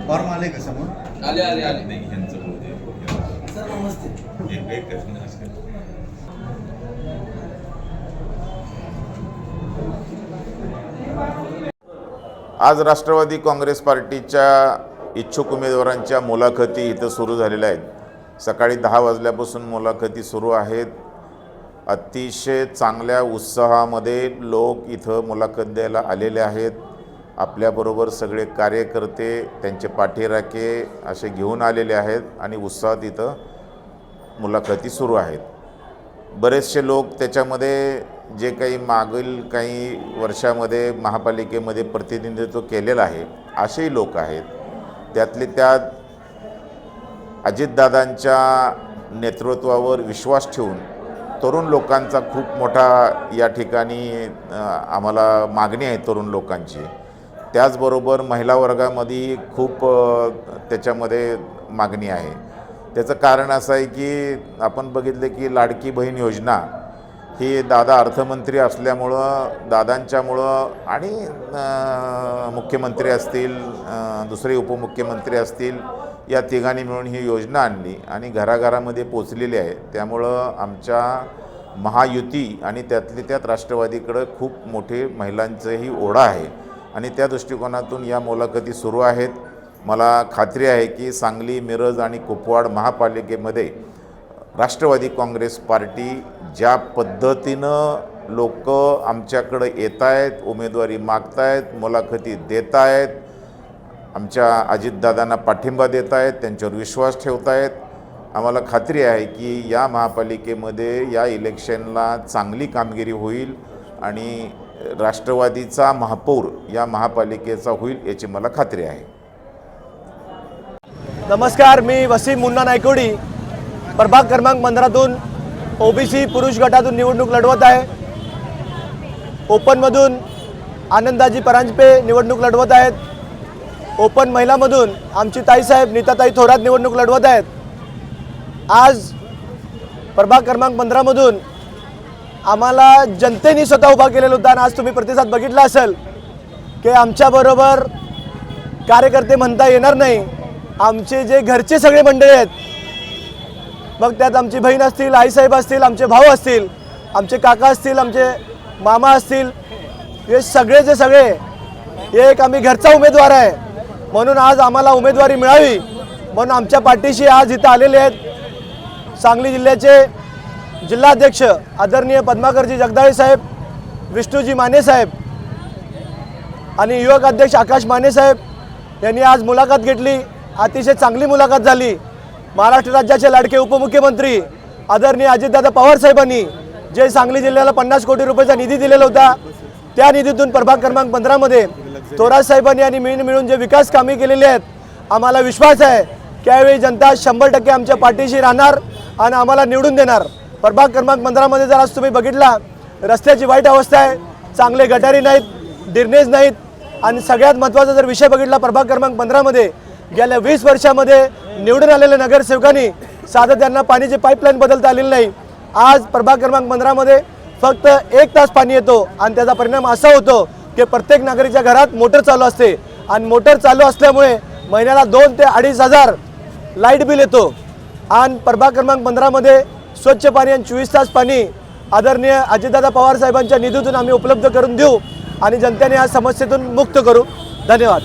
Form आले का समोर? आले आले आले नाही ह्यांचं बोलते सर नमस्ते. एक आज राष्ट्रवादी काँग्रेस पार्टीच्या इच्छुक उमेदवारांच्या मुलाखती इथं सुरू झालेल्या आहेत. सकाळी 10 वाजल्यापासून मुलाखती सुरू आहेत. अतिशय चांगल्या उत्साहामध्ये लोक इथं मुलाखत द्यायला आलेले आहेत. आपल्याबरोबर सगळे कार्यकर्ते त्यांचे पाठीराखे असे घेऊन आलेले आहेत आणि उत्साहात इथं मुलाखती सुरू आहेत. बरेचसे लोक त्याच्यामध्ये जे काही मागील काही वर्षामध्ये महापालिकेमध्ये प्रतिनिधित्व केलेलं आहे असेही लोक आहेत. त्यातले त्यात अजितदादांच्या नेतृत्वावर विश्वास ठेवून तरुण लोकांचा खूप मोठा या ठिकाणी आम्हाला मागणी आहे तरुण लोकांची. त्याचबरोबर महिला वर्गामध्ये खूप त्याच्यामध्ये मागणी आहे. त्याचं कारण असं आहे की आपण बघितलं की लाडकी बहीण योजना ही दादा अर्थमंत्री असल्यामुळं दादांच्यामुळं आणि मुख्यमंत्री असतील दुसरे उपमुख्यमंत्री असतील या तिघांनी मिळून ही योजना आणली आणि घराघरामध्ये पोचलेली आहे. त्यामुळं आमच्या महायुती आणि त्यातली त्यात राष्ट्रवादीकडं खूप मोठे महिलांचंही ओढा आहे आणि त्या दृष्टिकोनातून या मुलाखती सुरू आहेत. मला खात्री आहे की सांगली, मिरज आणि कुपवाड महापालिकेमध्ये राष्ट्रवादी काँग्रेस पार्टी ज्या पद्धतीनं लोक आमच्याकडे येत आहेत, उमेदवारी मागत आहेत, मुलाखती देत आहेत, आमच्या अजितदादांना पाठिंबा देत आहेत, त्यांच्यावर विश्वास ठेवत आहेत. आम्हाला खात्री आहे की या महापालिकेमध्ये या इलेक्शनला चांगली कामगिरी होईल आणि राष्ट्रवादीचा महापौर या महापालिकेचा होईल याची मला खात्री आहे. नमस्कार, मी वसीम मुन्ना नायकोडी प्रभाग क्रमांक 15तून ओबीसी पुरुष गटातून निवडणूक लढवत आहे. ओपनमधून आनंदाजी परांजपे निवडणूक लढवत आहेत. ओपन महिलामधून आमची ताईसाहेब नीताताई थोरात निवडणूक लढवत आहेत. आज प्रभाग क्रमांक 15मधून आम्हाला जनतेने स्वतः उभा केलेलं होतं आणि आज तुम्ही प्रतिसाद बघितला असेल की आमच्याबरोबर कार्यकर्ते म्हणता येणार नाही. आमचे जे घरचे सगळे मंडळी आहेत, मग त्यात आमची बहीण असतील, आईसाहेब असतील, आमचे भाऊ असतील, आमचे काका असतील, आमचे मामा असतील, हे सगळेचे सगळे एक आम्ही घरचा उमेदवार आहे म्हणून आज आम्हाला उमेदवारी मिळावी म्हणून आमच्या पाठीशी आज इथं आलेले आहेत सांगली जिल्ह्याचे जिल्हाध्यक्ष आदरणीय पद्माकरजी जगदाळे साहेब, विष्णूजी माने साहेब आणि युवक अध्यक्ष आकाश माने साहेब यांनी आज मुलाखत घेतली. अतिशय चांगली मुलाखत झाली. महाराष्ट्र राज्याचे लाडके उपमुख्यमंत्री आदरणीय अजितदादा पवार साहेबांनी जे सांगली जिल्ह्याला 50 कोटी रुपयाचा निधी दिलेला होता त्या निधीतून प्रभाग क्रमांक 15मध्ये थोरात साहेबांनी आणि मी मिळून जे विकास कामे केलेली आहेत, आम्हाला विश्वास आहे की यावेळी जनता 100% आमच्या पाठीशी राहणार आणि आम्हाला निवडून देणार. प्रभाग क्रमांक 15मध्ये जर आज तुम्ही बघितला रस्त्याची वाईट अवस्था आहे, चांगले गटारी नाहीत, ड्रेनेज नाहीत आणि सगळ्यात महत्त्वाचा जर विषय बघितला प्रभाग क्रमांक 15मध्ये गेल्या 20 वर्षामध्ये निवडून आलेल्या नगरसेवकांनी साधं त्यांना पाण्याची पाईपलाईन बदलता आलेली नाही. आज प्रभाग क्रमांक 15मध्ये फक्त 1 तास पाणी येतो आणि त्याचा परिणाम असा होतो की प्रत्येक नागरिकाच्या घरात मोटर चालू असते आणि मोटर चालू असल्यामुळे महिन्याला 2 ते 2.5 हजार लाईट बिल येतो. आणि प्रभाग क्रमांक 15मध्ये स्वच्छ पाणी आणि 24 तास पाणी आदरणीय अजितदादा पवार साहेबांच्या निधीतून आम्ही उपलब्ध करून देऊ आणि जनतेने या समस्येतून मुक्त करू. धन्यवाद.